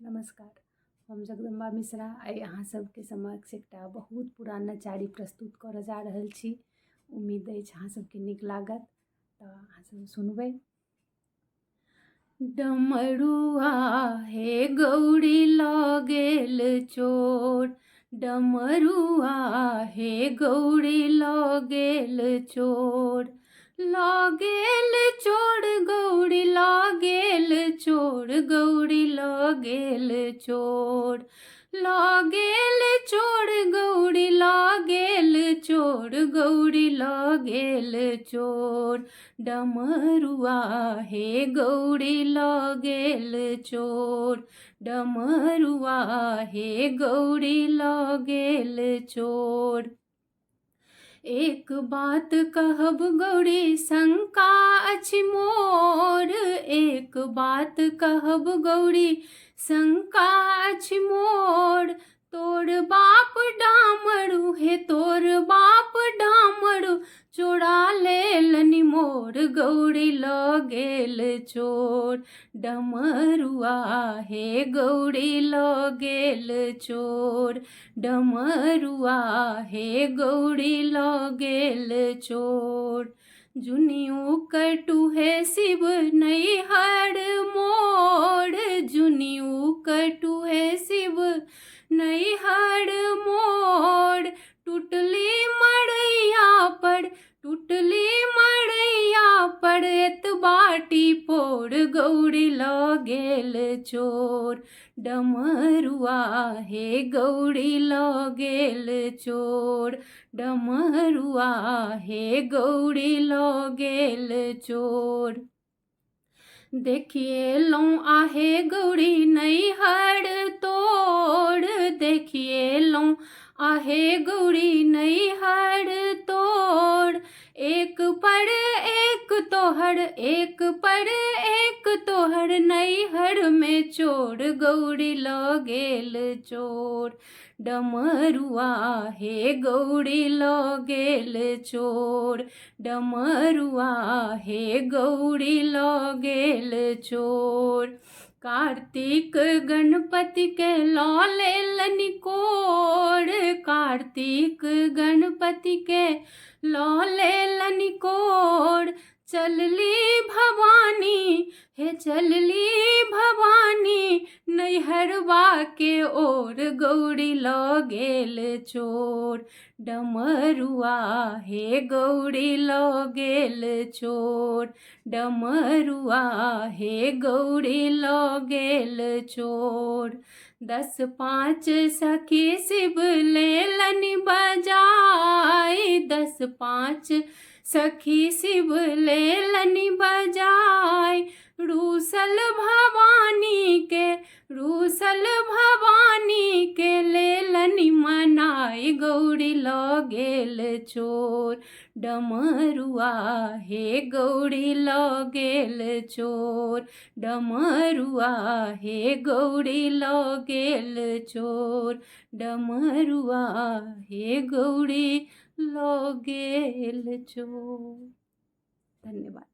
नमस्कार, हम जगदम्बा मिश्रा आइ अहाँ सबके समक्ष एकटा बहुत पुरान नचारी प्रस्तुत करऽ जा रहल छी। उम्मीद अछि अहाँ सबके नीक लागत, तऽ अहाँ सब सुनबै। डमरुआ हे गौरी लऽ गेल चोर, डमरुआ हे गौरी लऽ गेल चोर, लऽ गेल चोर गौरी लऽ गेल चोर, गौरी लऽ गेल चोर, लऽ गेल चोर गौरी लऽ गेल चोर, गौरी लऽ गेल चोर, डमरुआ हे गौरी लऽ गेल चोर, डमरुआ हे गौरी लऽ गेल चोर। एक बात कहब गौरी शंका अछि मोर, एक बात कहब गौरी शंका अछि मोर, तोर बाप डामरू हे तोर बाप डामरू चोरा लेलनि मोर, गौरी लऽ गेल चोर, डमरुआ हे गौरी लऽ गेल चोर, डमरुआ हे गौरी लऽ गेल चोर। जुनियु कटुहे शिव नैहर मोर, जुनियु कटुहे शिव नैहर मोर, टूटली मड़ैया पर टूटली मड़ैया पर एतबाटी पोर, गौरी लऽ गेल चोर, डमरुआ हे गौरी लऽ गेल चोर, डमरुआ हे गौरी लऽ गेल चोर। देखिएलहुँ आहे गौरी नैहर तोर, देखिएलहुँ आहे गौरी नैहर तोर, एक पर एक तोहर एक पर एक तोहर नैहर में चोर, गौरी लऽ गेल चोर, डमरुआ हे गौरी लऽ गेल चोर, डमरुआ हे गौरी लऽ गेल चोर। कार्तिक गणपति के लऽ लेलनि कोर, कार्तिक गणपति के लऽ लेलनि कोर, चलली भवानी हे चलली भवानी नैहरवा के ओर, गौरी लऽ गेल चोर, डमरुआ हे गौरी लऽ गेल चोर, डमरुआ हे गौरी लऽ गेल चोर। 10-5 सखी शिव लेलनि बजाय, 10-5 सखी शिव लेलनि बजाय, रूसल भवानी के लेलनि मनाई, गौरी लऽ गेल चोर, डमरुआ हे गौरी लऽ गेल चोर, डमरुआ हे गौरी लऽ गेल चोर, डमरुआ हे गौरी लऽ गेल चोर। धन्यवाद।